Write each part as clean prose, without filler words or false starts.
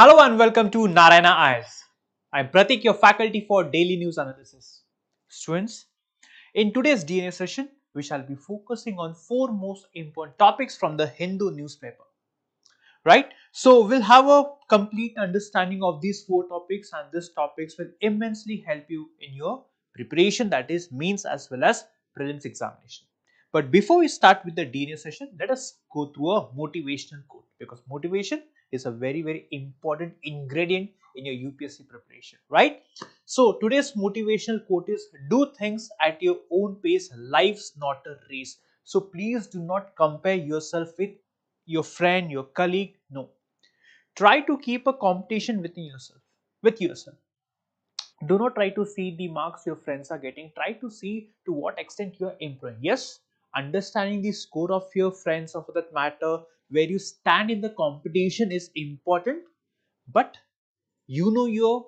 Hello and welcome to Narayana IS. I'm Pratik, your faculty for daily news analysis. Students, in today's DNA session, we shall be focusing on four most important topics from the Hindu newspaper. Right? So, we'll have a complete understanding of these four topics, and these topics will immensely help you in your preparation, that is means as well as prelims examination. But before we start with the DNA session, let us go through a motivational quote, because motivation is a very important ingredient in your UPSC preparation, right? So today's motivational quote is, do things at your own pace, life's not a race. So please do not compare yourself with your friend, your colleague. No, try to keep a competition within yourself, with yourself. Do not try to see the marks your friends are getting. Try to see to what extent you are improving. Yes, understanding the score of your friends, or for that matter where you stand in the competition, is important, but you know your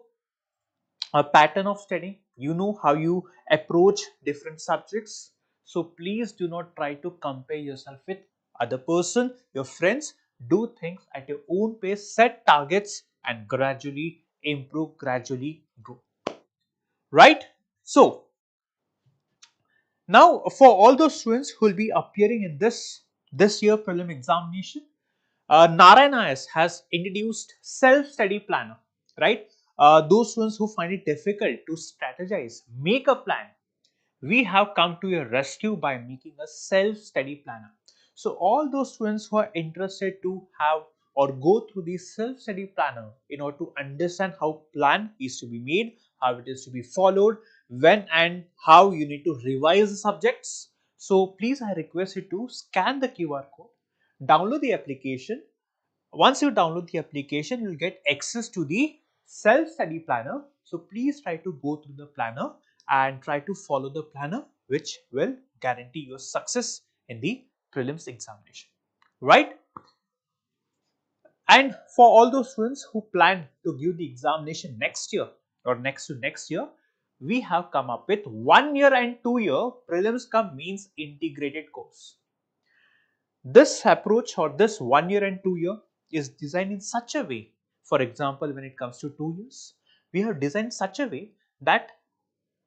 pattern of studying, you know how you approach different subjects. So please do not try to compare yourself with other person, your friends. Do things at your own pace, set targets, and gradually improve, gradually grow, right? So now for all those students who will be appearing in this year prelim examination, Narayana has introduced self-study planner, right? Those students who find it difficult to strategize, make a plan, we have come to your rescue by making a self-study planner. So all those students who are interested to have or go through the self-study planner in order to understand how plan is to be made, how it is to be followed, when and how you need to revise the subjects. So please, I request you to scan the QR code, download the application. Once you download the application, you'll get access to the self-study planner. So please try to go through the planner and try to follow the planner, which will guarantee your success in the prelims examination, right? And for all those students who plan to give the examination next year or next to next year, we have come up with 1 year and 2 year prelims cum means integrated course. This approach, or this 1 year and 2 year, is designed in such a way, for example, when it comes to 2 years, we have designed such a way that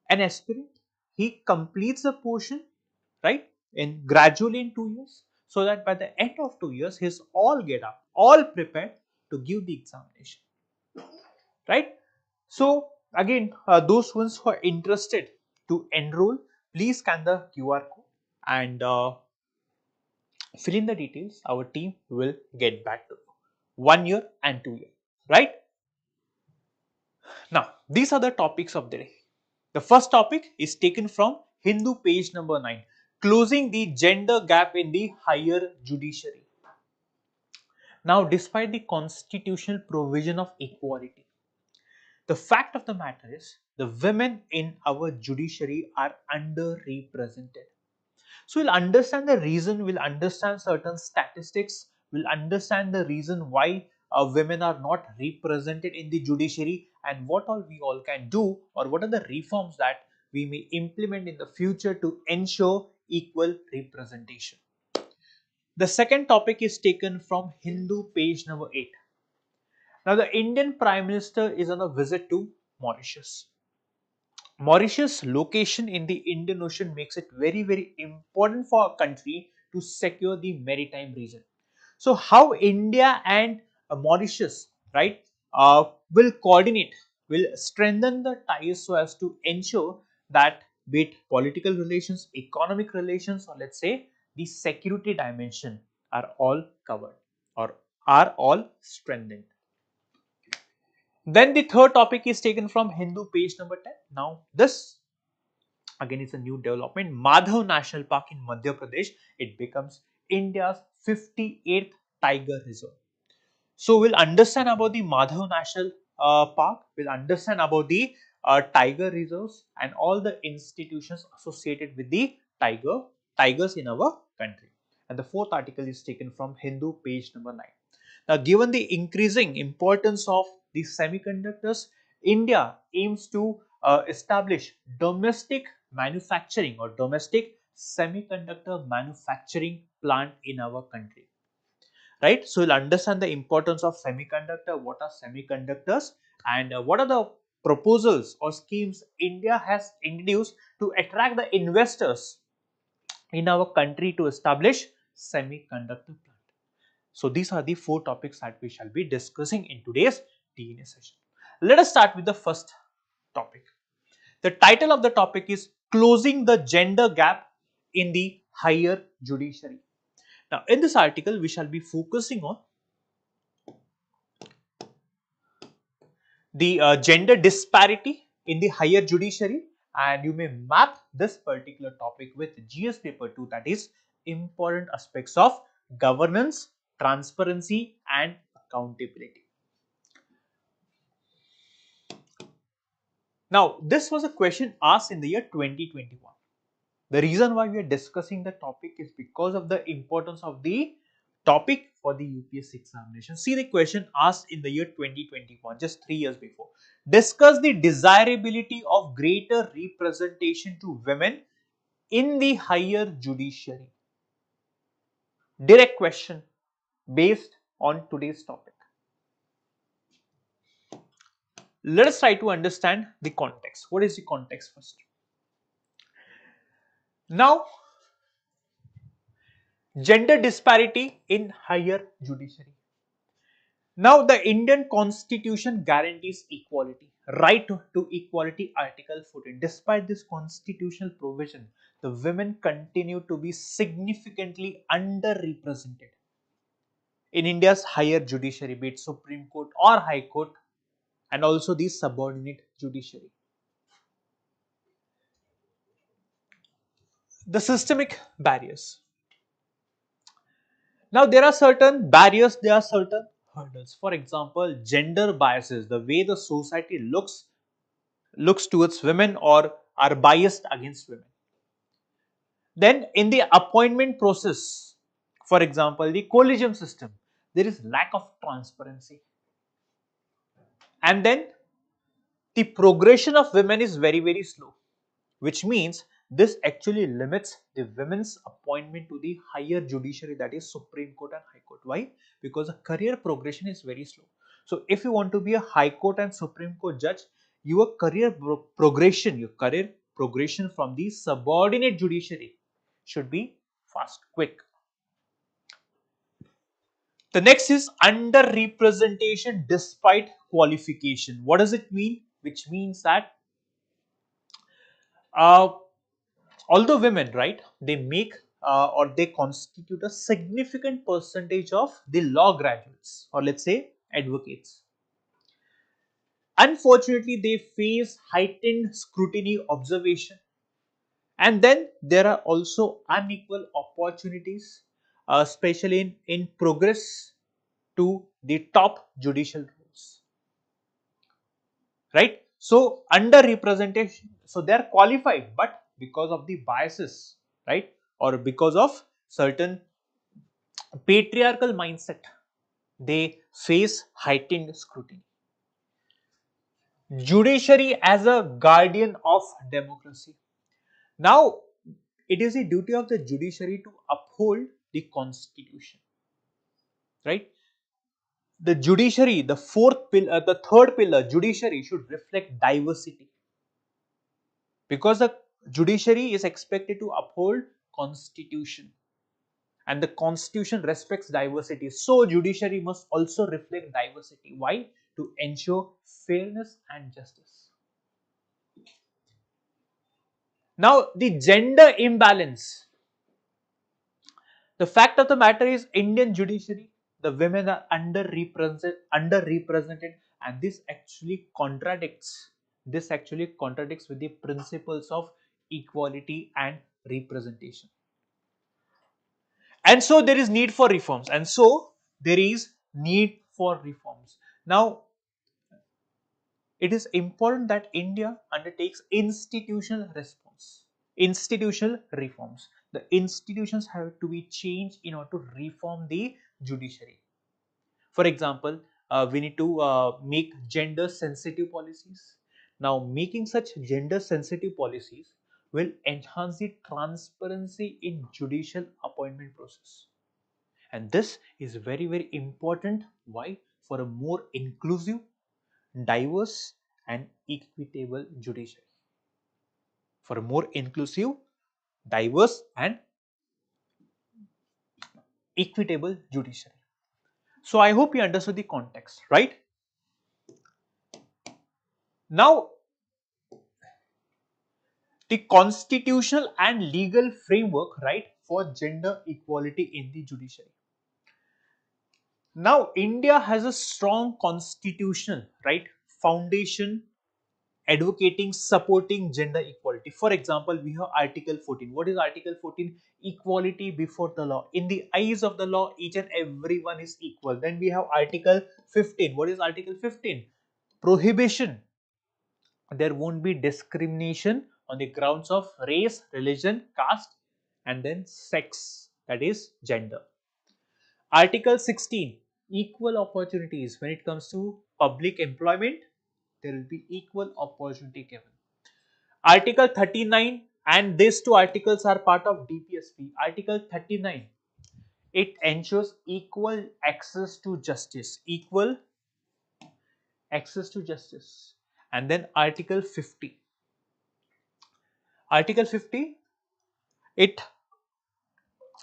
an aspirant, he completes the portion, right, in gradually in 2 years, so that by the end of 2 years, he's all get up, all prepared to give the examination, right? So again, those ones who are interested to enroll, please scan the QR code and fill in the details. Our team will get back to you. 1 year and 2 year, right? Now, these are the topics of the day. The first topic is taken from Hindu page number 9, closing the gender gap in the higher judiciary. Now, despite the constitutional provision of equality, the fact of the matter is the women in our judiciary are underrepresented. So we'll understand the reason, we'll understand certain statistics, we'll understand the reason why women are not represented in the judiciary, and what all we all can do, or what are the reforms that we may implement in the future to ensure equal representation. The second topic is taken from Hindu page number 8. Now the Indian Prime Minister is on a visit to Mauritius. Mauritius' location in the Indian Ocean makes it very important for our country to secure the maritime region. So how India and Mauritius, right, will coordinate, will strengthen the ties so as to ensure that, be it political relations, economic relations, or let's say the security dimension, are all covered or are all strengthened. Then the third topic is taken from Hindu page number 10. Now this again is a new development. Madhav National Park in Madhya Pradesh, it becomes India's 58th tiger reserve. So we'll understand about the Madhav National Park, we'll understand about the tiger reserves and all the institutions associated with the tigers in our country. And the fourth article is taken from Hindu page number 9. Now, given the increasing importance of the semiconductors, India aims to establish domestic manufacturing or domestic semiconductor manufacturing plant in our country. right? So you'll understand the importance of semiconductor, what are semiconductors, and what are the proposals or schemes India has introduced to attract the investors in our country to establish semiconductor plant. So these are the four topics that we shall be discussing in today's DNA session. Let us start with the first topic. The title of the topic is Closing the Gender Gap in the Higher Judiciary. Now, in this article, we shall be focusing on the gender disparity in the higher judiciary, and you may map this particular topic with GS paper 2, that is important aspects of governance, transparency and accountability. Now, this was a question asked in the year 2021. The reason why we are discussing the topic is because of the importance of the topic for the UPSC examination. See the question asked in the year 2021, just 3 years before. Discuss the desirability of greater representation to women in the higher judiciary. Direct question based on today's topic. Let us try to understand the context. What is the context first? Now, gender disparity in higher judiciary. Now, the Indian constitution guarantees equality, right to equality, article 14. Despite this constitutional provision, the women continue to be significantly underrepresented in India's higher judiciary, be it Supreme Court or High Court, and also the subordinate judiciary. The systemic barriers. Now, there are certain barriers, there are certain hurdles. For example, gender biases, the way the society looks towards women or are biased against women. Then in the appointment process, for example, the collegium system, there is lack of transparency. And then the progression of women is very slow, which means this actually limits the women's appointment to the higher judiciary, that is Supreme Court and High Court. Why? Because the career progression is very slow. So if you want to be a High Court and Supreme Court judge, your career progression from the subordinate judiciary should be fast, quick. The next is underrepresentation despite qualification. What does it mean? Which means that uh, although women, right, they make or they constitute a significant percentage of the law graduates, or let's say advocates. Unfortunately, they face heightened scrutiny, observation, and then there are also unequal opportunities, especially in progress to the top judicial roles, right? So, underrepresentation, so they are qualified, but because of the biases, right, or because of certain patriarchal mindset, they face heightened scrutiny. Judiciary as a guardian of democracy. Now, it is the duty of the judiciary to uphold the constitution, right? The judiciary, the third pillar, judiciary should reflect diversity, because the judiciary is expected to uphold constitution, and the constitution respects diversity. So judiciary must also reflect diversity. Why? To ensure fairness and justice. Now, the gender imbalance. The fact of the matter is, Indian judiciary, the women are underrepresented, and this actually contradicts with the principles of equality and representation. And so there is need for reforms, now it is important that India undertakes institutional reforms. The institutions have to be changed in order to reform the judiciary. For example, we need to make gender sensitive policies. Now, making such gender sensitive policies will enhance the transparency in judicial appointment process. And this is very, very important. Why? For a more inclusive, diverse, and equitable judiciary. For a more inclusive, diverse, and equitable judiciary. So I hope you understood the context, right? Now, the constitutional and legal framework, right, for gender equality in the judiciary. Now, India has a strong constitutional, right, foundation advocating, supporting gender equality. For example, we have Article 14. What is Article 14? Equality before the law. In the eyes of the law, each and everyone is equal. Then we have Article 15. What is Article 15? Prohibition. There won't be discrimination on the grounds of race, religion, caste, and then sex, that is gender. Article 16, equal opportunities. When it comes to public employment, there will be equal opportunity given. Article 39, and these two articles are part of DPSP. Article 39, it ensures equal access to justice. Equal access to justice. And then Article 50. Article 50, it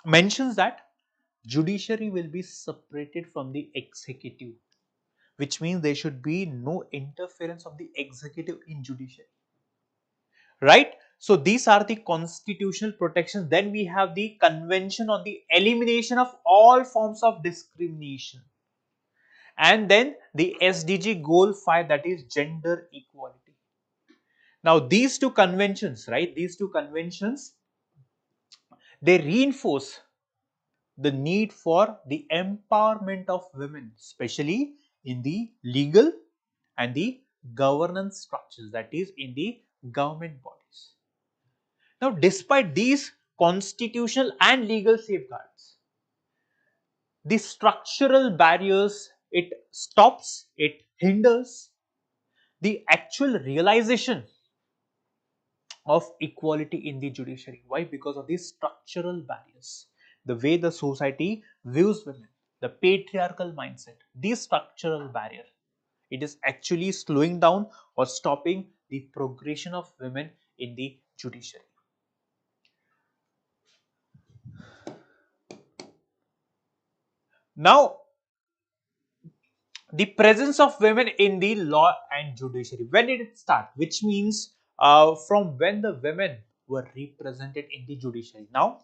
mentions that judiciary will be separated from the executive, which means there should be no interference of the executive in judiciary, right? So these are the constitutional protections. Then we have the convention on the elimination of all forms of discrimination, and then the SDG goal 5, that is gender equality. Now these two conventions, right, these two conventions, they reinforce the need for the empowerment of women, especially in the legal and the governance structures, that is in the government bodies. Now, despite these constitutional and legal safeguards, the structural barriers, it stops, it hinders the actual realization of equality in the judiciary. Why? Because of these structural barriers, the way the society views women, the patriarchal mindset, these structural barrier, it is actually slowing down or stopping the progression of women in the judiciary. Now, the presence of women in the law and judiciary, when did it start? Which means from when the women were represented in the judiciary. Now,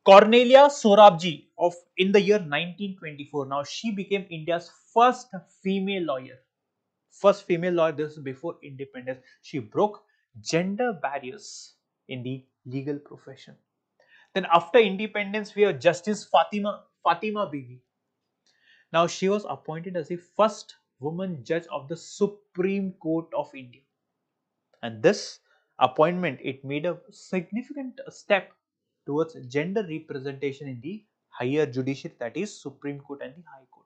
Cornelia Sorabji of in the year 1924. Now she became India's first female lawyer. First female lawyer. This is before independence. She broke gender barriers in the legal profession. Then after independence, we have Justice Fatima Bibi. Now she was appointed as the first woman judge of the Supreme Court of India. And this appointment, it made a significant step towards gender representation in the higher judiciary, that is Supreme Court and the High Court.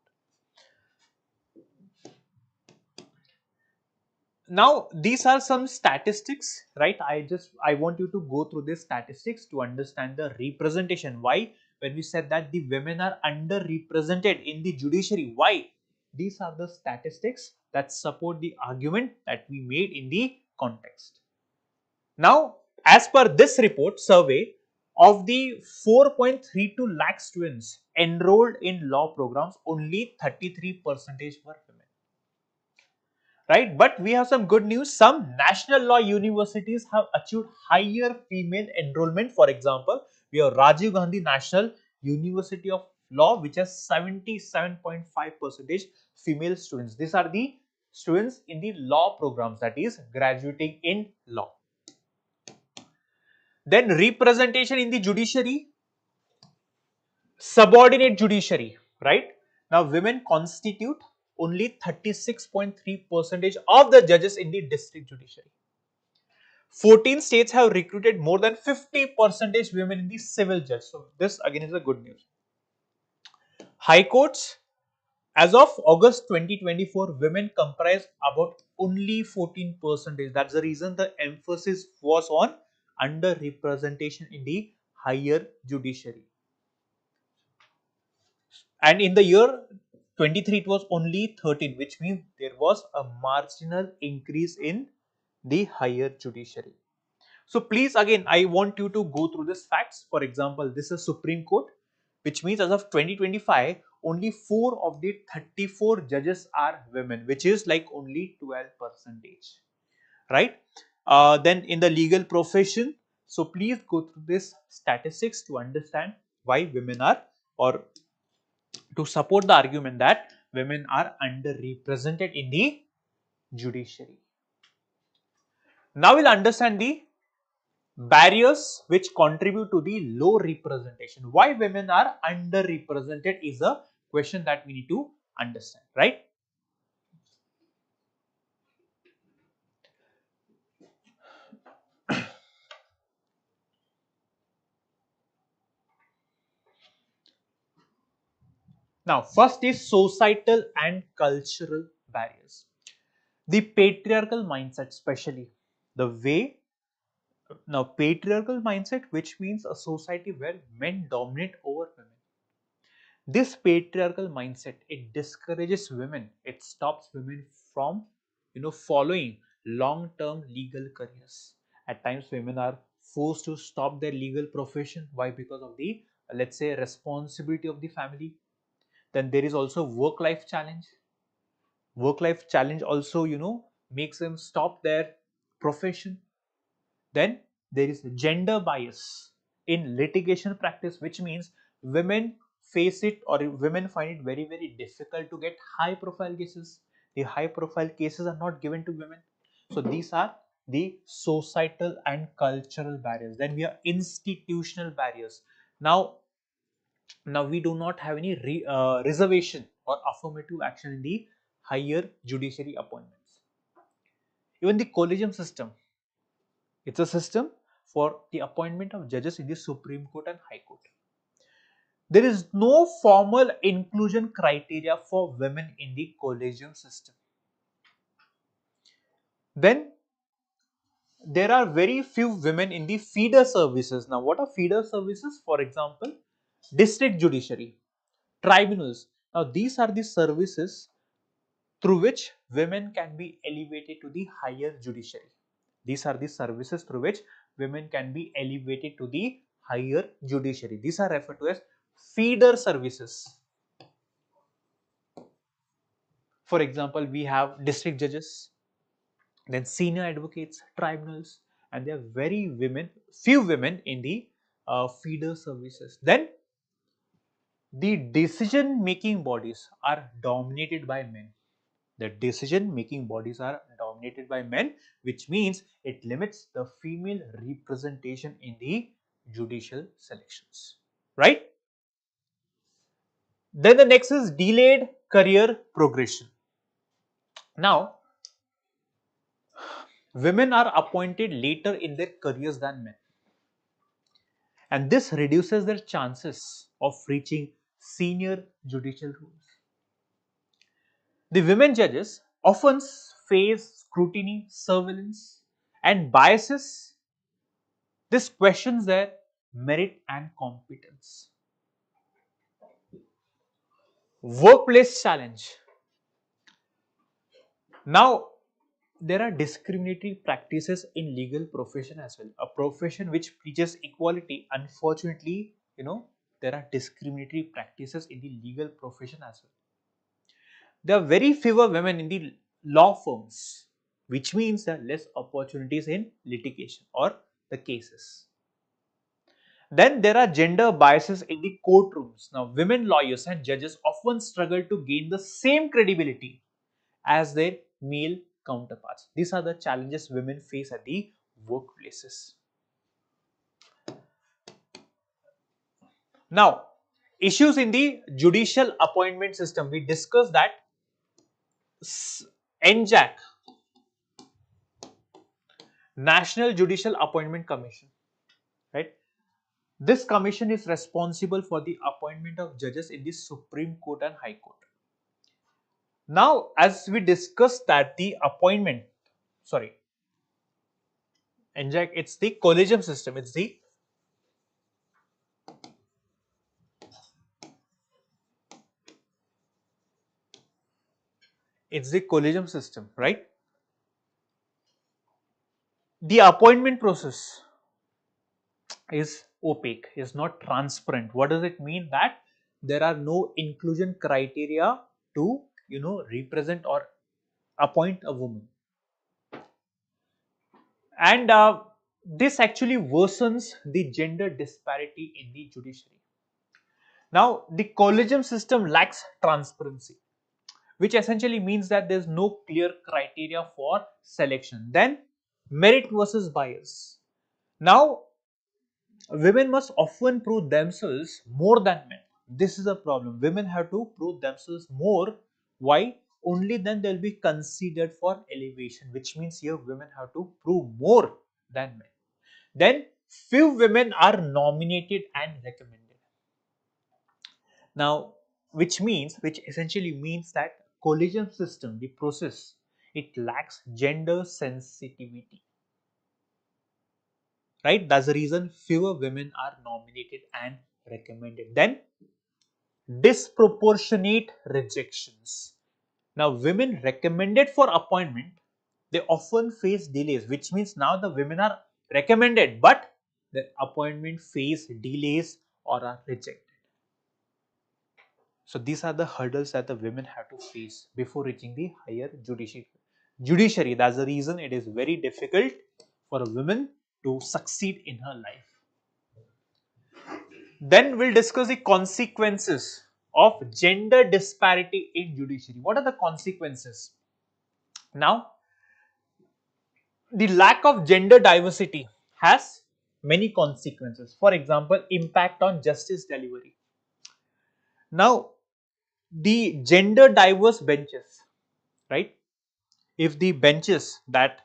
Now these are some statistics, right? I want you to go through these statistics to understand the representation. Why? When we said that the women are underrepresented in the judiciary, why? These are the statistics that support the argument that we made in the context. Now, as per this report survey, of the 4.32 lakh students enrolled in law programs, only 33% were women. Right? But we have some good news. Some national law universities have achieved higher female enrollment. For example, we have Rajiv Gandhi National University of Law, which has 77.5% female students. These are the students in the law programs, that is graduating in law. Then representation in the judiciary, subordinate judiciary, right? Now women constitute only 36.3% of the judges in the district judiciary. 14 states have recruited more than 50% women in the civil judge. So this again is a good news. High courts, as of August 2024, women comprise about only 14%. That's the reason the emphasis was on underrepresentation in the higher judiciary. And in the year 23, it was only 13, which means there was a marginal increase in the higher judiciary. So please, again, I want you to go through these facts. For example, this is Supreme Court, which means as of 2025, only 4 of the 34 judges are women, which is like only 12%, right? Then in the legal profession, so please go through this statistics to understand why women are, or to support the argument that women are underrepresented in the judiciary. Now we'll understand the barriers which contribute to the low representation. Why women are underrepresented is a question that we need to understand, right? Now, first is societal and cultural barriers. The patriarchal mindset, especially the way, now patriarchal mindset, which means a society where men dominate over women. This patriarchal mindset, it discourages women. It stops women from, following long-term legal careers. At times, women are forced to stop their legal profession. Why? Because of the, let's say, responsibility of the family. Then there is also work-life challenge. Work-life challenge also, makes them stop their profession. Then there is gender bias in litigation practice, which means women face it, or women find it very, very difficult to get high profile cases. The high profile cases are not given to women. So these are the societal and cultural barriers. Then we have institutional barriers. Now we do not have any reservation or affirmative action in the higher judiciary appointments. Even the collegium system, it's a system for the appointment of judges in the Supreme Court and High Court. There is no formal inclusion criteria for women in the collegium system. Then there are very few women in the feeder services. Now, what are feeder services? For example, district judiciary, tribunals. Now, these are the services through which women can be elevated to the higher judiciary. These are the services through which women can be elevated to the higher judiciary. These are referred to as feeder services. For example, we have district judges, then senior advocates, tribunals, and there are few women in the feeder services. Then the decision making bodies are dominated by men. The decision making bodies are dominated by men, which means it limits the female representation in the judicial selections, right? Then the next is delayed career progression. Now, women are appointed later in their careers than men, and this reduces their chances of reaching senior judicial roles. The women judges often face scrutiny, surveillance, and biases. This questions their merit and competence. Workplace challenge. Now, there are discriminatory practices in legal profession as well. A profession which preaches equality, unfortunately, there are discriminatory practices in the legal profession as well. There are very fewer women in the law firms, which means there are less opportunities in litigation or the cases. Then there are gender biases in the courtrooms. Now, women lawyers and judges often struggle to gain the same credibility as their male counterparts. These are the challenges women face at the workplaces. Now, issues in the judicial appointment system. We discussed that NJAC, National Judicial Appointment Commission, right? This commission is responsible for the appointment of judges in the Supreme Court and High Court. Now, as we discussed that the appointment, sorry, NJAC, it's the collegium system, it's It's the collegium system, right? The appointment process is opaque, is not transparent. What does it mean? That there are no inclusion criteria to, represent or appoint a woman. And this actually worsens the gender disparity in the judiciary. Now, the collegium system lacks transparency, which essentially means that there's no clear criteria for selection. Then, merit versus bias. Now, women must often prove themselves more than men. This is a problem. Women have to prove themselves more. Why? Only then they'll be considered for elevation, which means here women have to prove more than men. Then few women are nominated and recommended. Now, which essentially means that collegium system, the process, it lacks gender sensitivity. Right? That's the reason fewer women are nominated and recommended. Then disproportionate rejections. Now, women recommended for appointment, they often face delays, which means now the women are recommended, but the appointment face delays or are rejected. So these are the hurdles that the women have to face before reaching the higher judiciary. That's the reason it is very difficult for a woman to succeed in her life. Then we'll discuss the consequences of gender disparity in judiciary. What are the consequences? Now, the lack of gender diversity has many consequences. For example, impact on justice delivery. Now, the gender diverse benches, right? If the benches that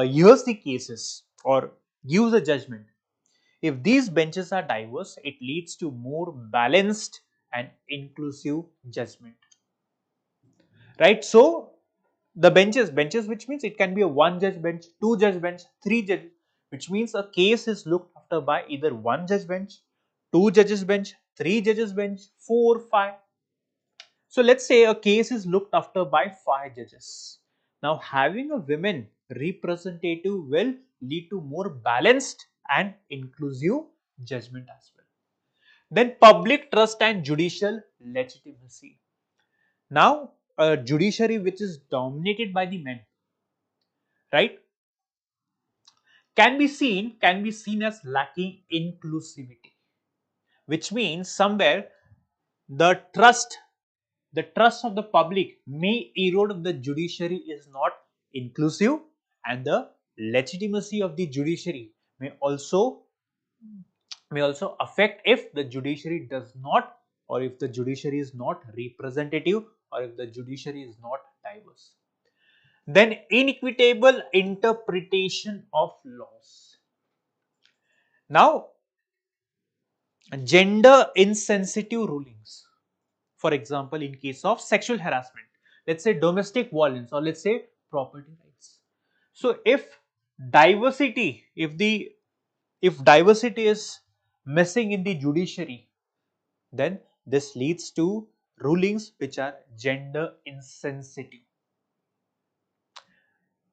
hears the cases or gives a judgment, if these benches are diverse, it leads to more balanced and inclusive judgment, right? So the benches which means it can be a one judge bench, two judge bench, three judge, which means a case is looked after by either one judge bench, two judges bench, three judges bench, four, five. So let's say a case is looked after by five judges. Now having a women representative will lead to more balanced and inclusive judgment as well. Then public trust and judicial legitimacy. Now a judiciary which is dominated by the men, right, can be seen as lacking inclusivity, which means somewhere the trust of the public may erode if the judiciary is not inclusive, and the legitimacy of the judiciary may also affect if the judiciary does not, or if the judiciary is not representative, or if the judiciary is not diverse. Then inequitable interpretation of laws. Now, gender insensitive rulings. For example, in case of sexual harassment, let's say domestic violence, or let's say property rights. So if diversity, if diversity is missing in the judiciary, then this leads to rulings which are gender insensitive.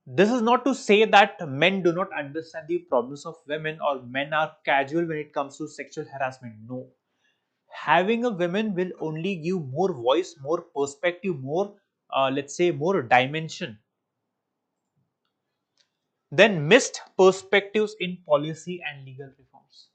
This is not to say that men do not understand the problems of women, or men are casual when it comes to sexual harassment. No. Having a women will only give more voice, more perspective, more, let's say, more dimension. Then missed perspectives in policy and legal reforms,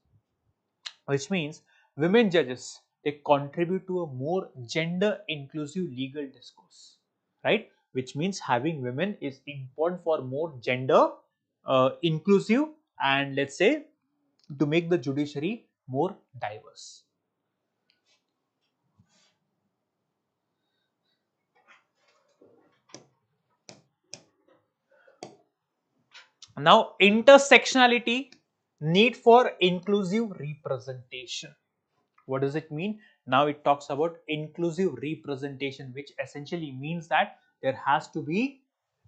which means women judges, they contribute to a more gender inclusive legal discourse, right? Which means having women is important for more gender inclusive, and let's say to make the judiciary more diverse. Now, intersectionality, need for inclusive representation. What does it mean? Now it talks about inclusive representation, which essentially means that there has to be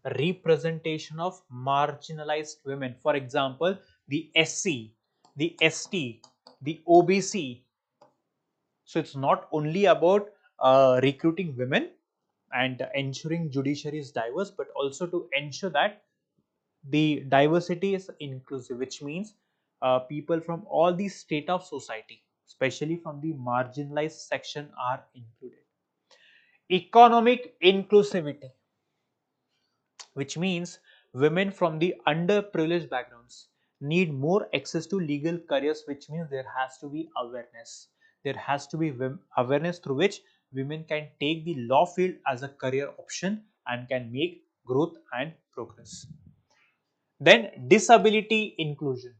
a representation of marginalized women. For example, the SC, the ST, the OBC. So it's not only about recruiting women, and ensuring judiciary is diverse, but also to ensure that the diversity is inclusive, which means people from all the state of society, especially from the marginalized section, are included. Economic inclusivity, which means women from the underprivileged backgrounds need more access to legal careers, which means there has to be awareness. There has to be awareness through which women can take the law field as a career option and can make growth and progress. Then disability inclusion.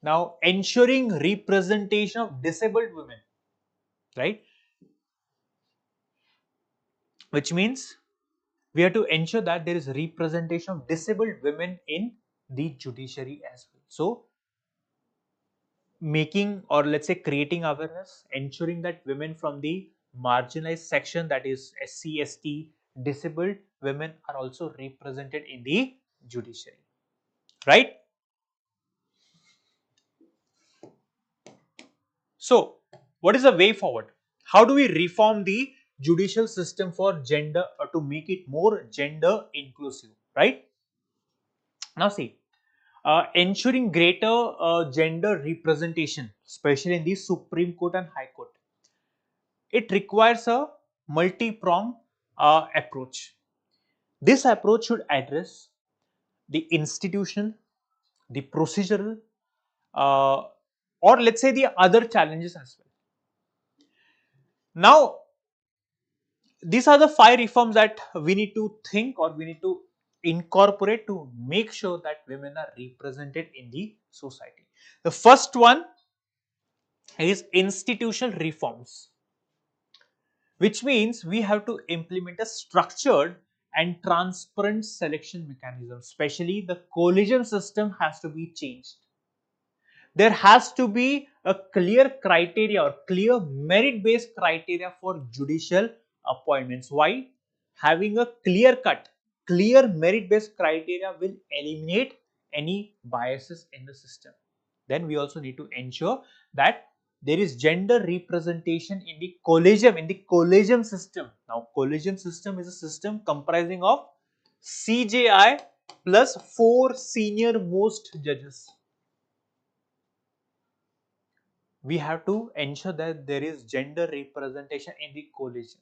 Now ensuring representation of disabled women, right? Which means we have to ensure that there is representation of disabled women in the judiciary as well. So making, or let's say creating awareness, ensuring that women from the marginalized section, that is SC, ST, disabled women, are also represented in the judiciary, right? So what is the way forward? How do we reform the judicial system for gender, or to make it more gender inclusive, right? Now see, ensuring greater gender representation, especially in the Supreme Court and High Court, it requires a multi-pronged approach. This approach should address the institutional, the procedural, uh, or let's say the other challenges as well. Now, these are the 5 reforms that we need to think, or we need to incorporate to make sure that women are represented in the society. The first one is institutional reforms, which means we have to implement a structured and transparent selection mechanism. Especially the collegium system has to be changed. There has to be a clear criteria, or clear merit based criteria for judicial appointments. Why? Having a clear merit based criteria will eliminate any biases in the system. Then we also need to ensure that there is gender representation in the collegium system. Now collegium system is a system comprising of CJI plus 4 senior most judges. We have to ensure that there is gender representation in the collegium,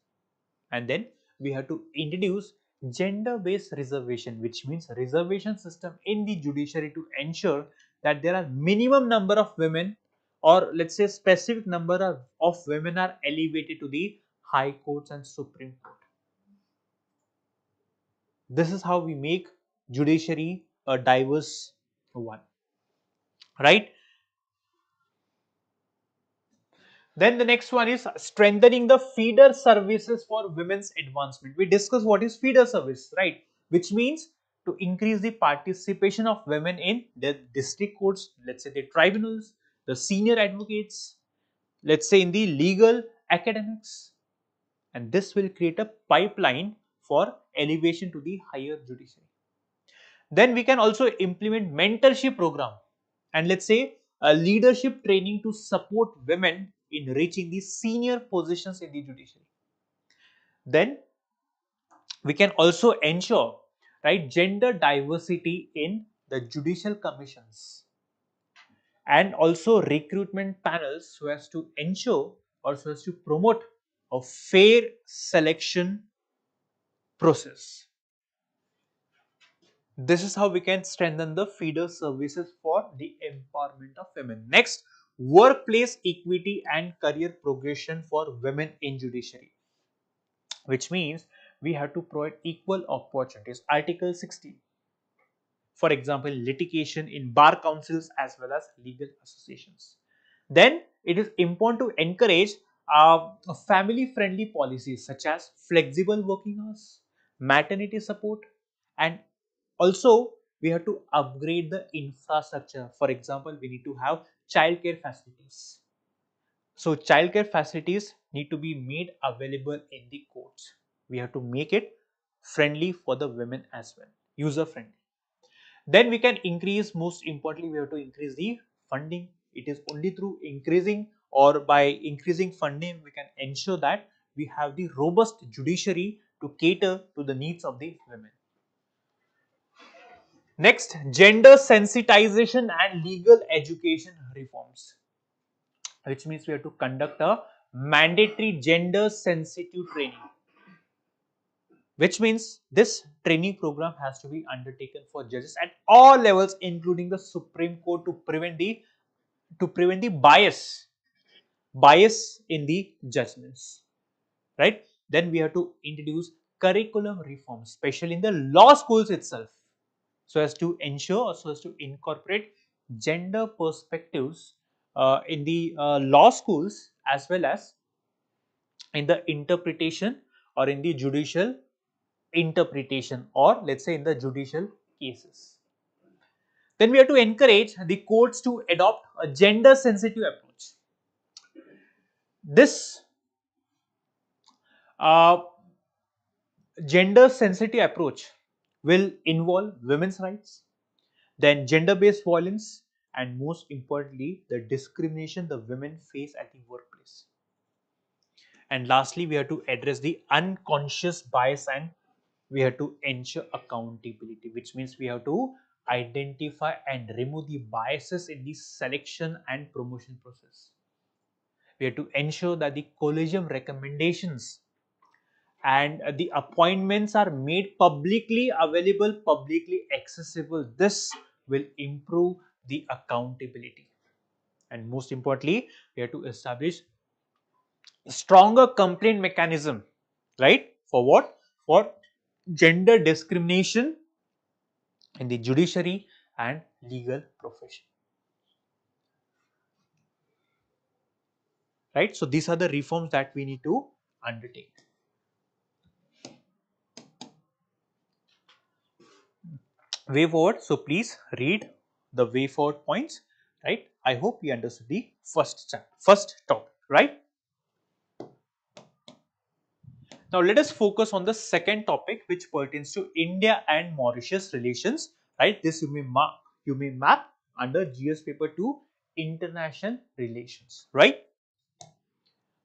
and then we have to introduce gender based reservation, which means reservation system in the judiciary, to ensure that there are minimum number of women, or let's say specific number of women are elevated to the high courts and Supreme Court. This is how we make judiciary a diverse one, right? Then the next one is strengthening the feeder services for women's advancement. We discussed what is feeder service, right? Which means to increase the participation of women in the district courts, let's say the tribunals, the senior advocates, let's say in the legal academics, and this will create a pipeline for elevation to the higher judiciary. Then we can also implement mentorship program, and let's say a leadership training to support women in reaching the senior positions in the judiciary. Then we can also ensure, right, gender diversity in the judicial commissions, and also recruitment panels, so as to ensure, or so as to promote a fair selection process. This is how we can strengthen the feeder services for the empowerment of women. Next, workplace equity and career progression for women in judiciary, which means we have to provide equal opportunities. Article 16. For example, litigation in bar councils as well as legal associations. Then it is important to encourage family-friendly policies such as flexible working hours, maternity support, and also we have to upgrade the infrastructure. For example, we need to have childcare facilities. So childcare facilities need to be made available in the courts. We have to make it friendly for the women as well, user friendly. Then we can increase, most importantly, we have to increase the funding. It is only through increasing, or by increasing funding, we can ensure that we have the robust judiciary to cater to the needs of the women. Next, gender sensitization and legal education reforms, which means we have to conduct a mandatory gender sensitive training, which means this training program has to be undertaken for judges at all levels, including the Supreme Court, to prevent the bias in the judgments, right? Then we have to introduce curriculum reforms, especially in the law schools itself, so as to ensure, so as to incorporate gender perspectives in the law schools, as well as in the interpretation or in the judicial interpretation, or let's say in the judicial cases. Then we have to encourage the courts to adopt a gender sensitive approach. This uh, gender sensitive approach will involve women's rights, then gender based violence, and most importantly, the discrimination the women face at the workplace. And lastly, we have to address the unconscious bias, and we have to ensure accountability, which means we have to identify and remove the biases in the selection and promotion process. We have to ensure that the collegium recommendations and the appointments are made publicly available, publicly accessible. This will improve the accountability. And most importantly, we have to establish a stronger complaint mechanism, right? For what? For gender discrimination in the judiciary and legal profession, right? So these are the reforms that we need to undertake. Way forward, so please read the way forward points, right? I hope you understood the first topic, right? Now let us focus on the second topic, which pertains to India and Mauritius relations, right? This you may map under GS paper 2, international relations, right?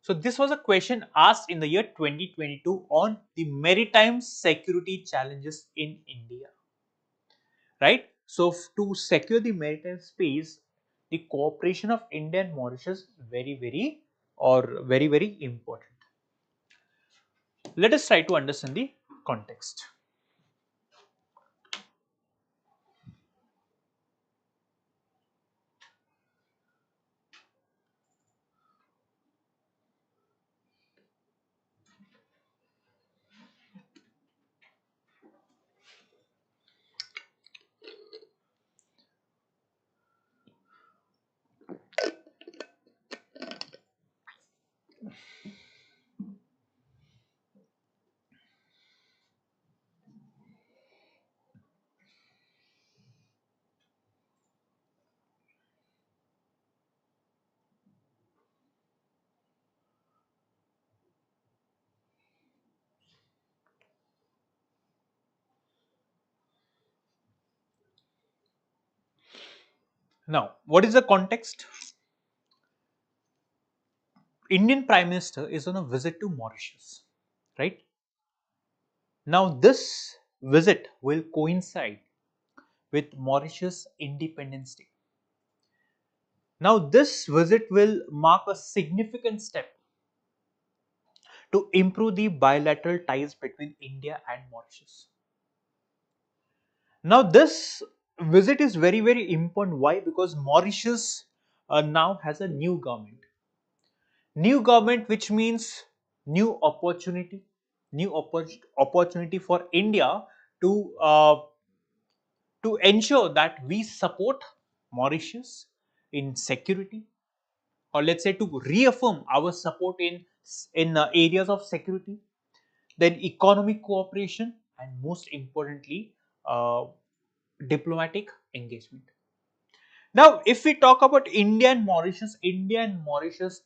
So this was a question asked in the year 2022 on the maritime security challenges in India, right? So to secure the maritime space, the cooperation of India and Mauritius is very important. Let us try to understand the context. Now, what is the context? Indian Prime Minister is on a visit to Mauritius, right? Now, this visit will coincide with Mauritius Independence Day. Now, this visit will mark a significant step to improve the bilateral ties between India and Mauritius. Now, this visit is very important. Why? Because Mauritius now has a new government. New government, which means new opportunity, opportunity for India to ensure that we support Mauritius in security, or let's say to reaffirm our support in areas of security, then economic cooperation, and most importantly, uh, diplomatic engagement. Now, if we talk about India and Mauritius,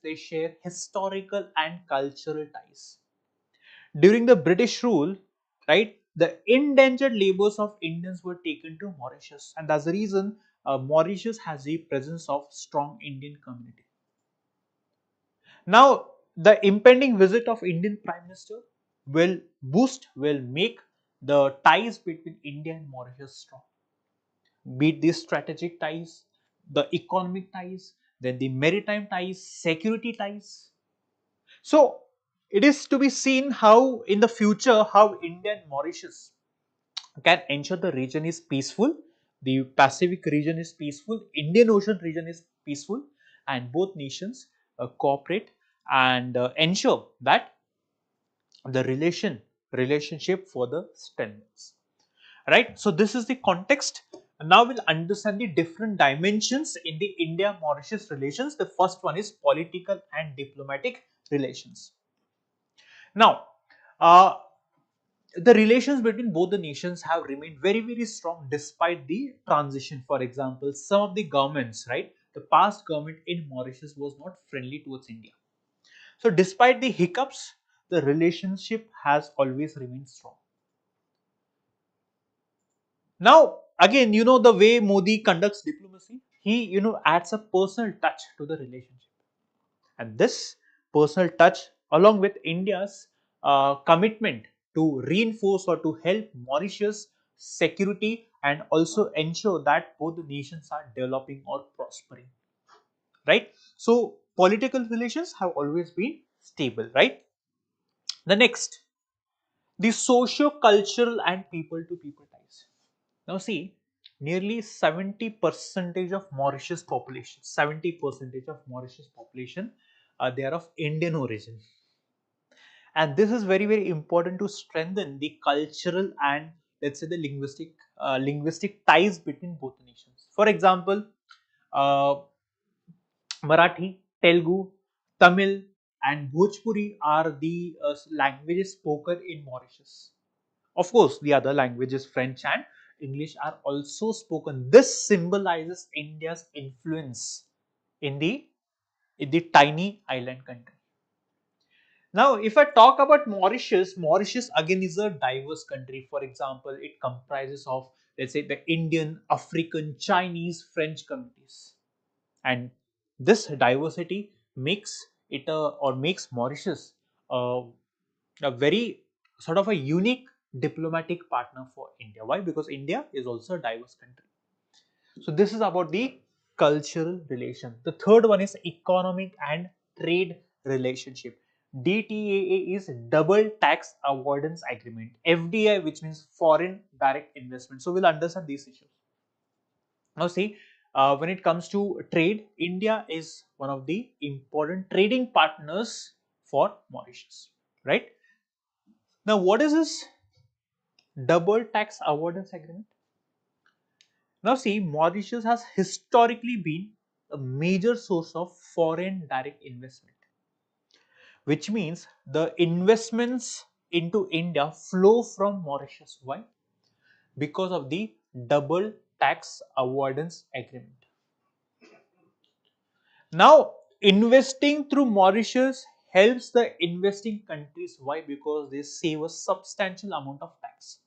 they share historical and cultural ties. During the British rule, right, the indentured laborers of Indians were taken to Mauritius, and that's the reason Mauritius has the presence of strong Indian community. Now, the impending visit of Indian Prime Minister, will make the ties between India and Mauritius strong. Be it the strategic ties, the economic ties, then the maritime ties, security ties. So it is to be seen how in the future how India and Mauritius can ensure the region is peaceful, the Pacific region is peaceful, Indian Ocean region is peaceful, and both nations cooperate and ensure that the relationship further strengthens. Right. So this is the context. Now we'll understand the different dimensions in the India-Mauritius relations. The first one is political and diplomatic relations. Now, uh, the relations between both the nations have remained very strong despite the transition. For example, some of the governments, right, the past government in Mauritius was not friendly towards India. So despite the hiccups, the relationship has always remained strong. Now, again, the way Modi conducts diplomacy, he, adds a personal touch to the relationship. And this personal touch, along with India's commitment to reinforce or to help Mauritius security and also ensure that both the nations are developing or prospering, right? So, political relations have always been stable, right? The next, the socio-cultural and people-to-people ties. Now see, nearly 70 percentage of Mauritius population, 70 percentage of Mauritius population, they are of Indian origin. And this is very important to strengthen the cultural and let's say the linguistic ties between both nations. For example, uh, Marathi, Telugu, Tamil and Bhojpuri are the languages spoken in Mauritius. Of course, the other languages, French and English, are also spoken. This symbolizes India's influence in the tiny island country. Now, if I talk about Mauritius, Mauritius again is a diverse country. For example, it comprises of, let's say, the Indian, African, Chinese, French communities, and this diversity makes it or makes Mauritius a very sort of a unique diplomatic partner for India. Why? Because India is also a diverse country. So this is about the cultural relation. The third one is economic and trade relationship. DTAA is double tax avoidance agreement. FDI, which means foreign direct investment. So we'll understand these issues. Now see, when it comes to trade, India is one of the important trading partners for Mauritius, right? Now what is this double tax avoidance agreement? Now see, Mauritius has historically been a major source of foreign direct investment, which means the investments into India flow from Mauritius. Why? Because of the double tax avoidance agreement. Now, investing through Mauritius helps the investing countries. Why? Because they save a substantial amount of tax.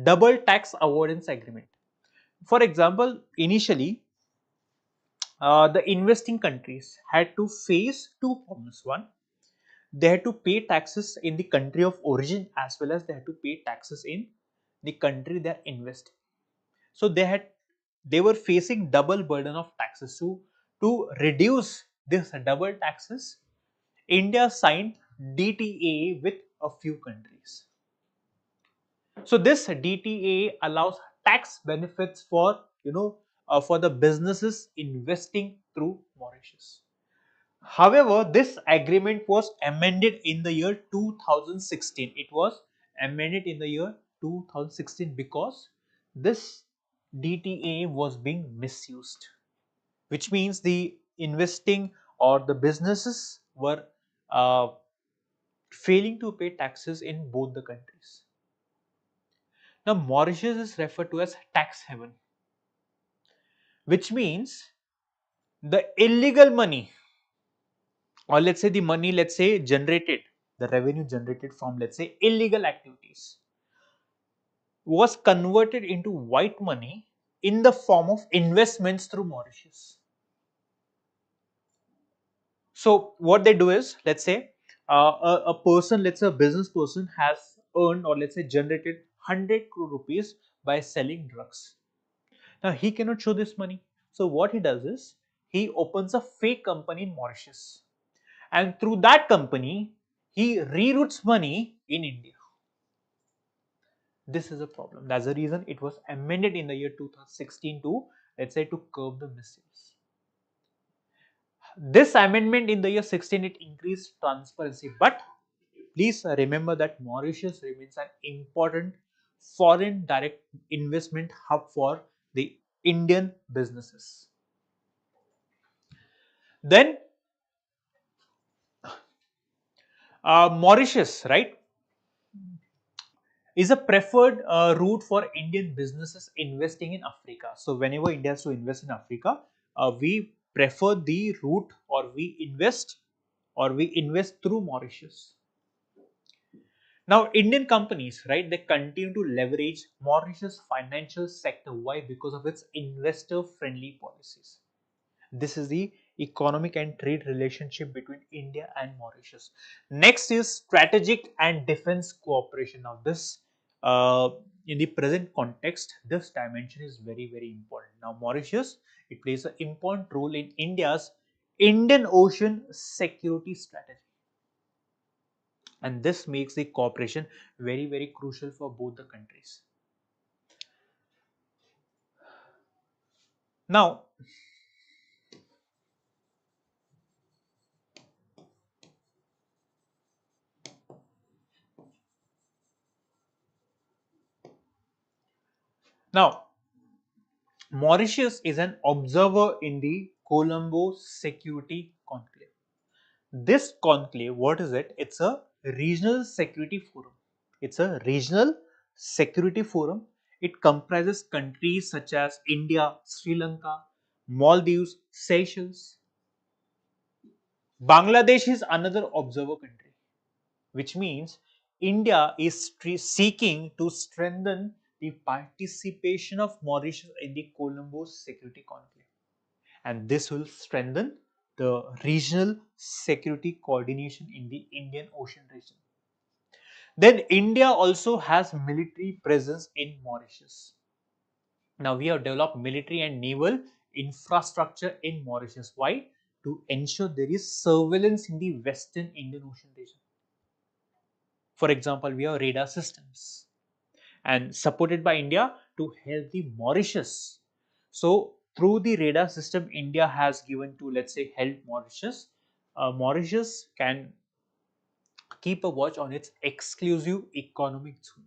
Double tax avoidance agreement. For example, initially, the investing countries had to face two problems. One, they had to pay taxes in the country of origin as well as they had to pay taxes in the country they are investing. So they were facing double burden of taxes. So to reduce this double taxes, India signed DTA with a few countries. So this DTA allows tax benefits for for the businesses investing through Mauritius. However, this agreement was amended in the year 2016. It was amended in the year 2016 because this DTA was being misused, which means the investing or the businesses were uh, failing to pay taxes in both the countries. Now, Mauritius is referred to as tax haven, which means the illegal money, or let's say the money, let's say generated, the revenue generated from, let's say, illegal activities, was converted into white money in the form of investments through Mauritius. So what they do is, let's say, a person, let's say a business person, has earned or let's say generated 100 crore rupees by selling drugs. Now he cannot show this money. So what he does is he opens a fake company in Mauritius, and through that company he reroutes money in India. This is a problem. That's the reason it was amended in the year 2016 to, let's say, to curb the misuse. This amendment in the year 16, it increased transparency, but please remember that Mauritius remains an important foreign direct investment hub for the Indian businesses. Then Mauritius, right, is a preferred route for Indian businesses investing in Africa. So whenever India has to invest in Africa, we prefer the route, or we invest through Mauritius. Now Indian companies, right, they continue to leverage Mauritius financial sector. Why? Because of its investor friendly policies. This is the economic and trade relationship between India and Mauritius. Next is strategic and defense cooperation. Now this, in the present context, this dimension is very, very important. Now Mauritius, it plays an important role in India's Indian Ocean security strategy. And this makes the cooperation very, very crucial for both the countries. Now, now Mauritius is an observer in the Colombo Security Conclave. This conclave, what is it? It's a regional security forum. It's a regional security forum. It comprises countries such as India, Sri Lanka, Maldives, Seychelles. Bangladesh is another observer country, which means India is seeking to strengthen the participation of Mauritius in the Colombo Security Conclave, and this will strengthen the regional security coordination in the Indian Ocean region. Then India also has military presence in Mauritius. Now we have developed military and naval infrastructure in Mauritius. Why? To ensure there is surveillance in the Western Indian Ocean region. For example, we have radar systems and supported by India to help the Mauritius. So through the radar system India has given to, let's say, help Mauritius, Mauritius can keep a watch on its exclusive economic zone.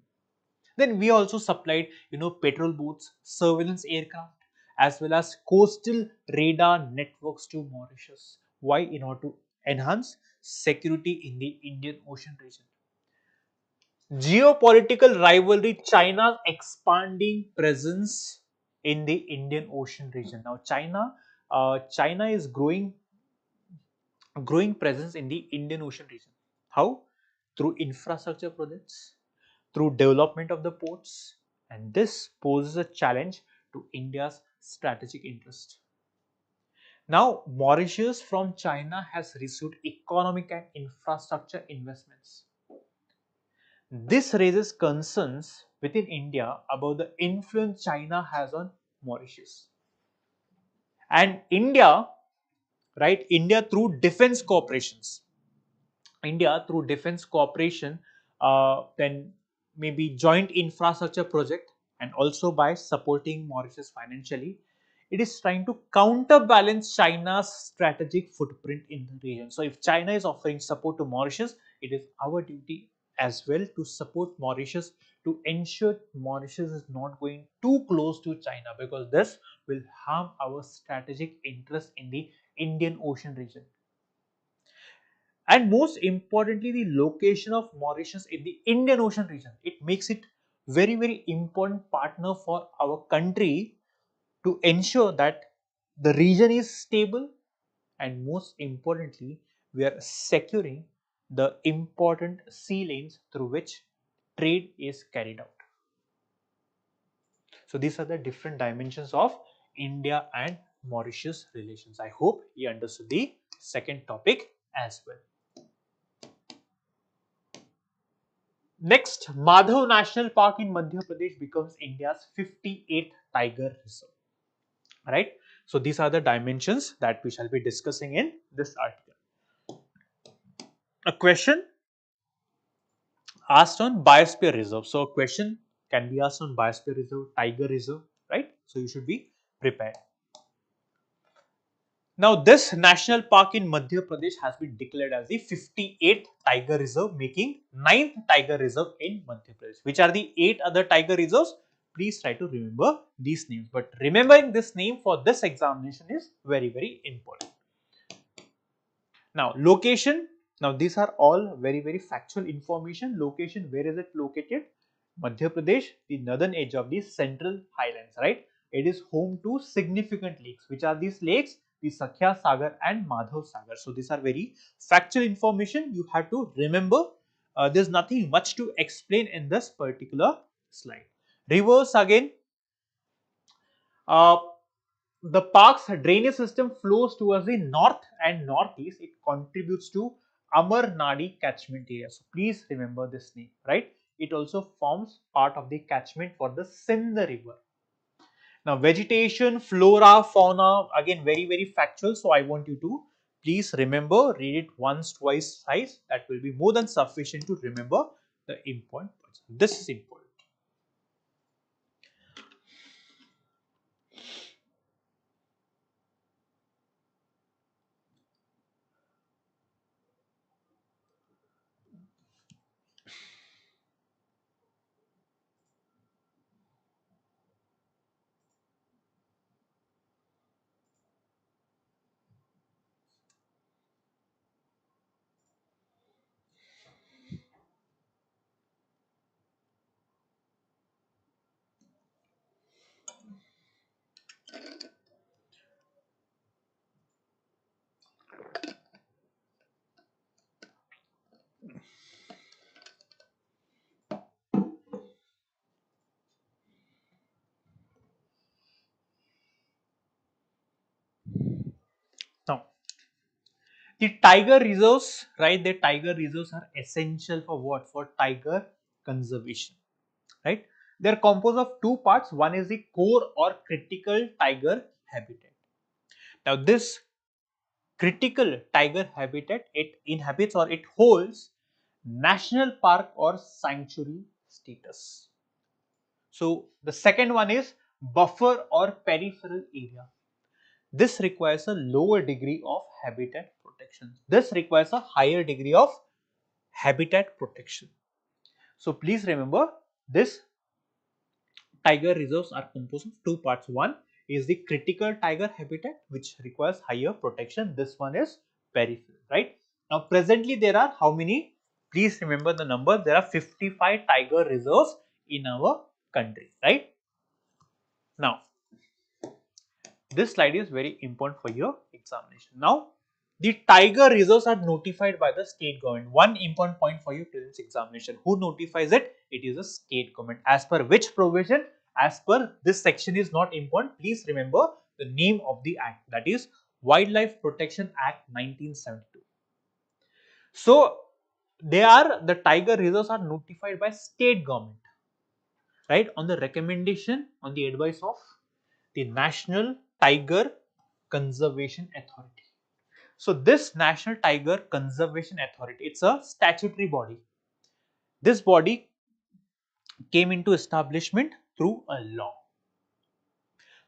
Then we also supplied, patrol boats, surveillance aircraft, as well as coastal radar networks to Mauritius. Why? In order to enhance security in the Indian Ocean region. Geopolitical rivalry, China's expanding presence in the Indian Ocean region. Now, China is growing presence in the Indian Ocean region. How? Through infrastructure projects, through development of the ports, and this poses a challenge to India's strategic interest. Now, Mauritius from China has received economic and infrastructure investments. This raises concerns within India about the influence China has on Mauritius. And India, right, India through defense cooperations, India through defense cooperation, then maybe joint infrastructure project, and also by supporting Mauritius financially, it is trying to counterbalance China's strategic footprint in the region. So if China is offering support to Mauritius, it is our duty as well to support Mauritius, to ensure Mauritius is not going too close to China, because this will harm our strategic interest in the Indian Ocean region. And most importantly, the location of Mauritius in the Indian Ocean region, it makes it very, very important partner for our country to ensure that the region is stable, and most importantly, we are securing the important sea lanes through which trade is carried out. So these are the different dimensions of India and Mauritius relations. I hope you understood the second topic as well. Next, Madhav National Park in Madhya Pradesh becomes India's 58th tiger reserve. Right? So these are the dimensions that we shall be discussing in this article. A question asked on biosphere reserve. So a question can be asked on biosphere reserve, tiger reserve, right? So you should be prepared. Now this national park in Madhya Pradesh has been declared as the 58th tiger reserve, making 9th tiger reserve in Madhya Pradesh. Which are the 8 other tiger reserves? Please try to remember these names. But remembering this name for this examination is very, very important. Now location. Now these are all very, very factual information. Location, where is it located? Madhya Pradesh, the northern edge of the central highlands, right? It is home to significant lakes. Which are these lakes? The Sakhya Sagar and Madhav Sagar. So these are very factual information you have to remember. There's nothing much to explain in this particular slide. Rivers again. Uh, the park's drainage system flows towards the north and northeast. It contributes to Amar Nadi catchment area. So please remember this name, right? It also forms part of the catchment for the Sindh River. Now vegetation, flora, fauna, again very, very factual. So I want you to please remember, read it once, twice, thrice. That will be more than sufficient to remember the important points. This is important. Now the tiger reserves, right? The tiger reserves are essential for what? For tiger conservation, right? They are composed of two parts. One is the core or critical tiger habitat. Now, this critical tiger habitat, it inhabits or it holds national park or sanctuary status. So, the second one is buffer or peripheral area. This requires a lower degree of habitat protection. This requires a higher degree of habitat protection. So please remember, this tiger reserves are composed of two parts. One is the critical tiger habitat, which requires higher protection. This one is peripheral, right? Now presently there are how many? Please remember the number. There are 55 tiger reserves in our country, right? Now this slide is very important for your examination. Now, the tiger reserves are notified by the state government. One important point for your prelims examination. Who notifies it? It is a state government. As per which provision? As per this section is not important. Please remember the name of the act, that is Wildlife Protection Act 1972. So, the tiger reserves are notified by state government, right, on the recommendation, on the advice of the National Tiger Conservation Authority. So this National Tiger Conservation Authority, it's a statutory body. This body came into establishment through a law.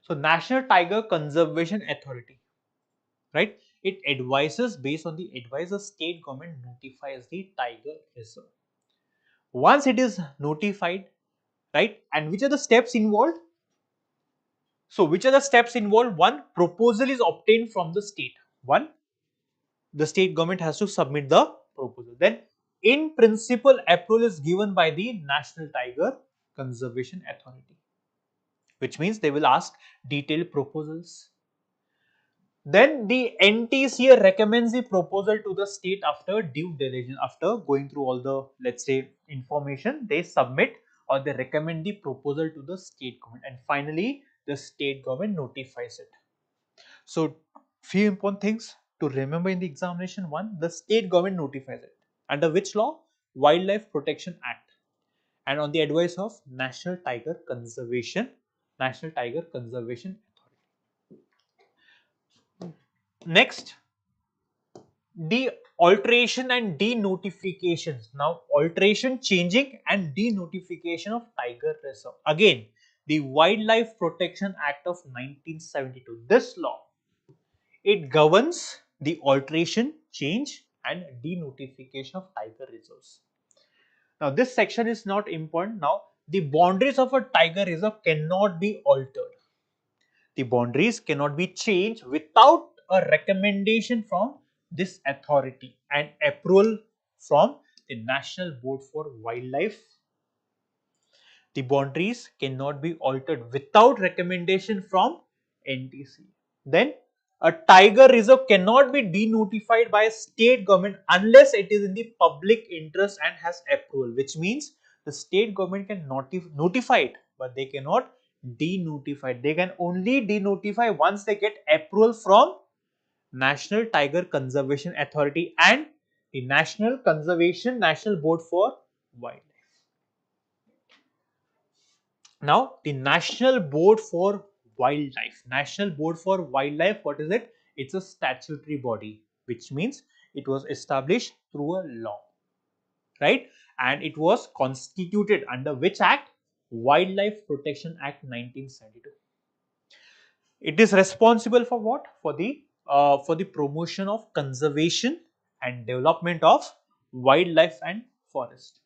So National Tiger Conservation Authority, right? It advises, based on the advice the state government notifies the tiger reserve. Once it is notified, right, and which are the steps involved? So which are the steps involved? One, proposal is obtained from the state. One, the state government has to submit the proposal. Then in principle approval is given by the National Tiger Conservation Authority, which means they will ask detailed proposals. Then the NTCA recommends the proposal to the state after due diligence, after going through all the, let's say, information. They submit or they recommend the proposal to the state government, and finally the state government notifies it. So few important things to remember in the examination. One, the state government notifies it. Under which law? Wildlife Protection Act. and on the advice of National Tiger Conservation Authority. Next, the alteration and denotifications. Now, alteration, changing and denotification of tiger reserve. Again, the Wildlife Protection Act of 1972. This law, it governs the alteration, change and denotification of tiger reserves. Now, this section is not important. Now, the boundaries of a tiger reserve cannot be altered. The boundaries cannot be changed without a recommendation from this authority and approval from the National Board for Wildlife. The boundaries cannot be altered without recommendation from NTC. Then a tiger reserve cannot be denotified by a state government unless it is in the public interest and has approval, which means the state government can notify it, but they cannot denotify it. They can only denotify once they get approval from National Tiger Conservation Authority and the National Board for Wildlife. Now, the National Board for Wildlife. National Board for Wildlife, what is it? It's a statutory body, which means it was established through a law, right? And it was constituted under which act? Wildlife Protection Act 1972. It is responsible for what? For the promotion of conservation and development of wildlife and forest.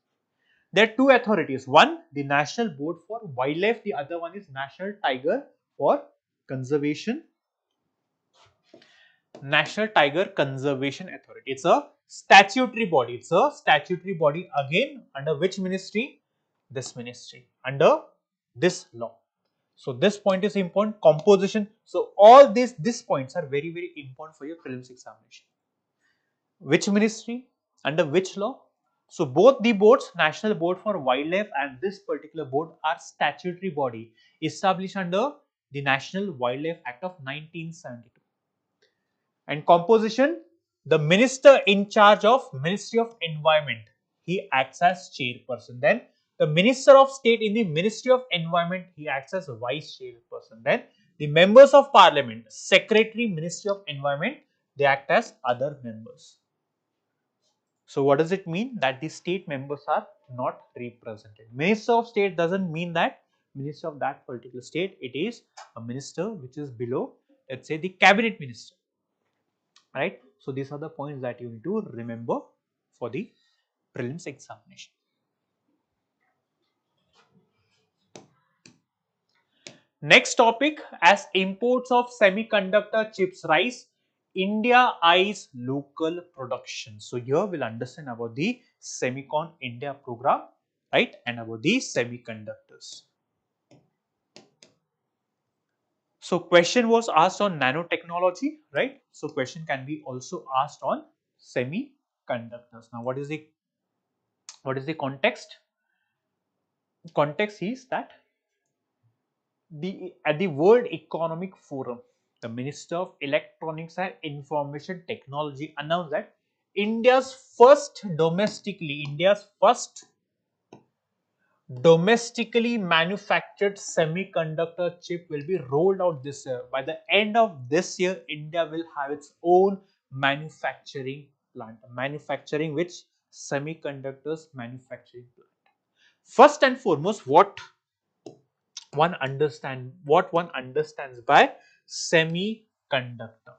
There are two authorities. One, the National Board for Wildlife. The other one is National Tiger for Conservation. National Tiger Conservation Authority. It's a statutory body. It's a statutory body again under which ministry? This ministry. Under this law. So this point is important. Composition. So all these points are very, very important for your prelims examination. Which ministry? Under which law? So both the boards, National Board for Wildlife and this particular board, are statutory body established under the National Wildlife Act of 1972. And composition, the minister in charge of Ministry of Environment, he acts as chairperson. Then the Minister of State in the Ministry of Environment, he acts as vice chairperson. Then the members of Parliament, Secretary, Ministry of Environment, they act as other members. So what does it mean? That the state members are not represented. Minister of State doesn't mean that minister of that particular state. It is a minister which is below, let's say, the cabinet minister, right? So these are the points that you need to remember for the prelims examination. Next topic, as imports of semiconductor chips rise, India eyes local production. So here we'll understand about the Semicon India Programme, right, and about the semiconductors. So question was asked on nanotechnology, right? So question can be also asked on semiconductors. Now what is the context? Context is that at the World Economic Forum, the Minister of Electronics and Information Technology announced that India's first domestically manufactured semiconductor chip will be rolled out this year. By the end of this year, India will have its own manufacturing plant, manufacturing which semiconductors manufacturing plant. First and foremost, what one understands by semiconductor.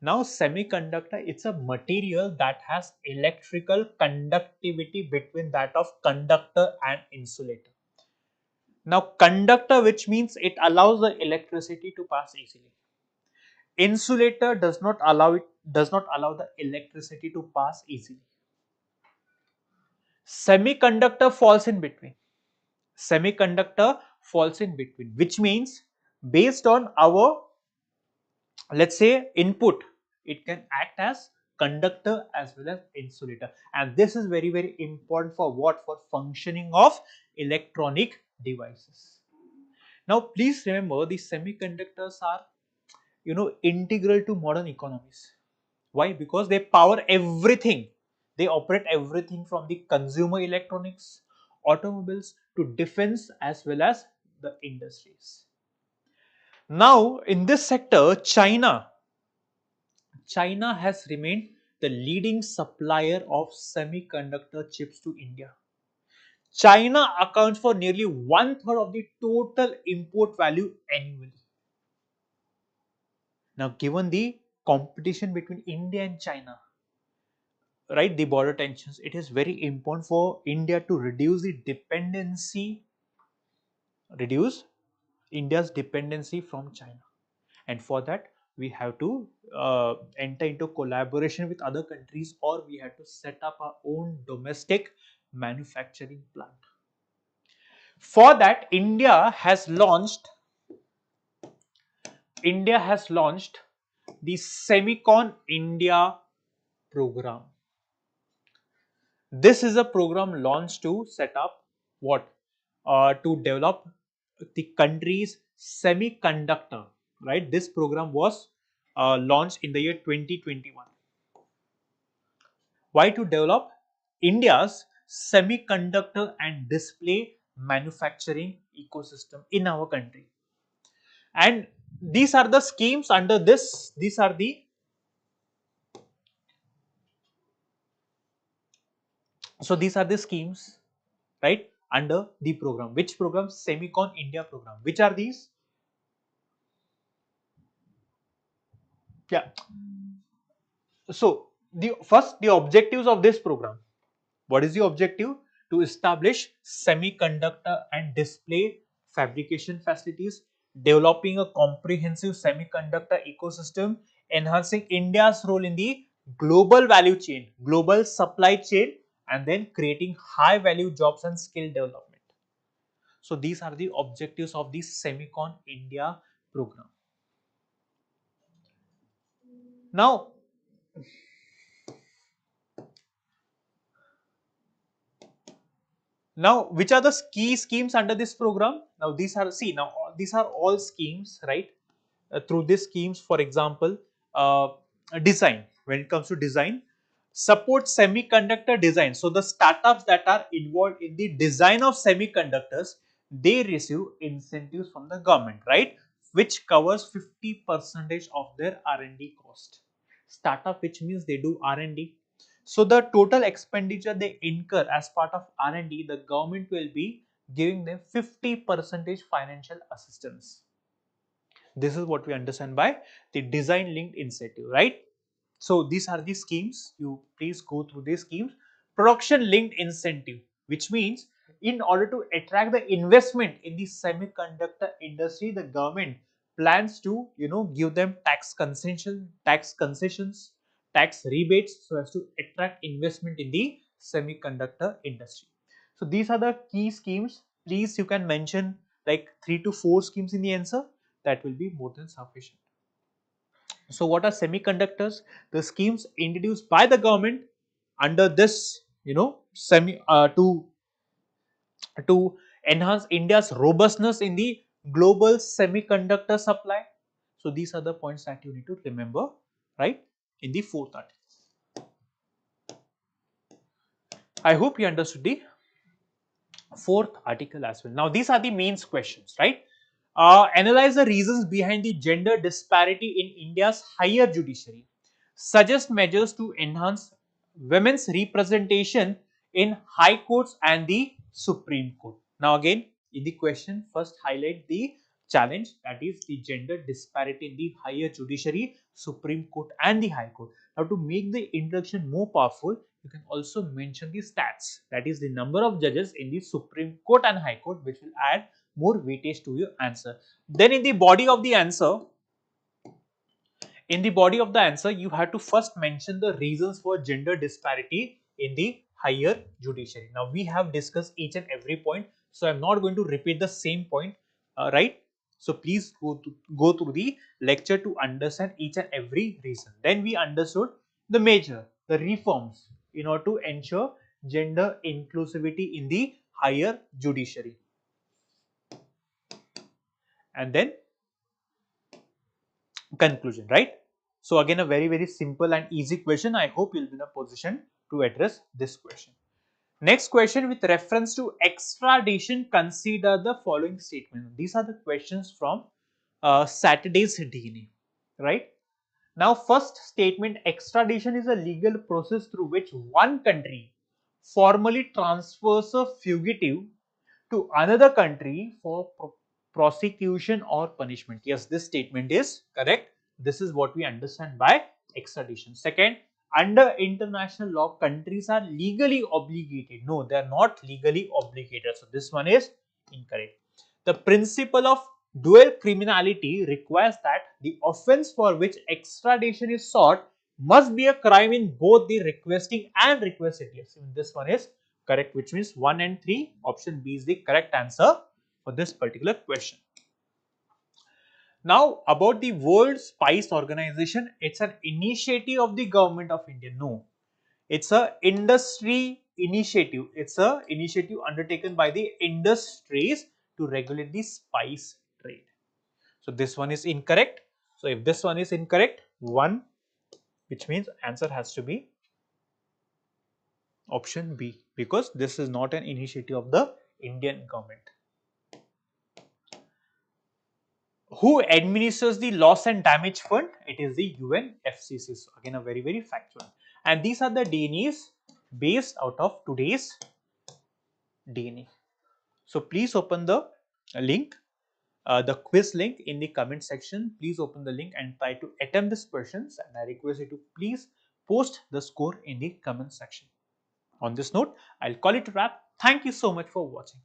Now semiconductor, it's a material that has electrical conductivity between that of conductor and insulator. Now conductor, which means it allows the electricity to pass easily. Insulator does not allow the electricity to pass easily. Semiconductor falls in between. Which means based on our, let's say, input, it can act as conductor as well as insulator, and this is very, very important for what? For functioning of electronic devices. Now please remember, the semiconductors are, integral to modern economies. Why? Because they power everything. They operate everything from the consumer electronics automobiles to defense as well as the industries. Now, in this sector, China has remained the leading supplier of semiconductor chips to India. China accounts for nearly one third of the total import value annually. Now, given the competition between India and China, right, the border tensions, it is very important for India to reduce India's dependency from China. And for that, we have to enter into collaboration with other countries, or we have to set up our own domestic manufacturing plant. For that, India has launched the Semicon India Programme. This is a program launched to set up what? To develop the country's semiconductor, right? This program was launched in the year 2021. Why? To develop India's semiconductor and display manufacturing ecosystem in our country. And these are the schemes under this, these are the schemes, right, under the program. Which program? Semicon India Program. Which are these? Yeah. So the objectives of this program. What is the objective? To establish semiconductor and display fabrication facilities, developing a comprehensive semiconductor ecosystem, enhancing India's role in the global value chain, global supply chain, and then creating high value jobs and skill development. So these are the objectives of the Semicon India program. Now, which are the key schemes under this program? Now, these are all schemes, right? Through these schemes, for example, design. When it comes to design, support semiconductor design. So the startups that are involved in the design of semiconductors, they receive incentives from the government, right? Which covers 50% of their R&D cost. Startup, which means they do R&D. So the total expenditure they incur as part of R&D, the government will be giving them 50% financial assistance. This is what we understand by the design linked incentive, right? So these are the schemes. You please go through these schemes. Production linked incentive, which means in order to attract the investment in the semiconductor industry, the government plans to give them tax concessions, tax rebates, so as to attract investment in the semiconductor industry. So these are the key schemes. Please, you can mention like 3 to 4 schemes in the answer. That will be more than sufficient. So what are semiconductors? The schemes introduced by the government under this, to enhance India's robustness in the global semiconductor supply. So these are the points that you need to remember, right, in the fourth article. I hope you understood the fourth article as well. Now these are the main questions, right? Analyze the reasons behind the gender disparity in India's higher judiciary. Suggest measures to enhance women's representation in high courts and the Supreme Court. Now again, in the question, first highlight the challenge, that is the gender disparity in the higher judiciary, Supreme Court and the High Court. Now to make the introduction more powerful, you can also mention the stats, that is the number of judges in the Supreme Court and High Court, which will add more weightage to your answer. Then in the body of the answer, you have to first mention the reasons for gender disparity in the higher judiciary. Now we have discussed each and every point, so I'm not going to repeat the same point, right? So please go through the lecture to understand each and every reason. Then we understood the reforms in order to ensure gender inclusivity in the higher judiciary. And then conclusion, right? So again, a very simple and easy question. I hope you'll be in a position to address this question. Next question, with reference to extradition, consider the following statement. These are the questions from Saturday's DNA, right? Now, first statement, extradition is a legal process through which one country formally transfers a fugitive to another country for prosecution or punishment. Yes, this statement is correct. This is what we understand by extradition. Second, under international law, countries are legally obligated. No, they are not legally obligated. So, this one is incorrect. The principle of dual criminality requires that the offence for which extradition is sought must be a crime in both the requesting and requested. Yes, this one is correct, which means 1 and 3, option B is the correct answer for this particular question. Now, about the World Spice Organization, it's an initiative of the government of India. No, it's a industry initiative. It's a initiative undertaken by the industries to regulate the spice trade. So, this one is incorrect. So, if this one is incorrect, 1, which means answer has to be option B, because this is not an initiative of the Indian government. Who administers the loss and damage fund? It is the UNFCCC. So, again a very factual. And these are the DNAs based out of today's DNA. So, please open the link, the quiz link in the comment section. Please open the link and try to attempt these questions, and I request you to please post the score in the comment section. On this note, I'll call it a wrap. Thank you so much for watching.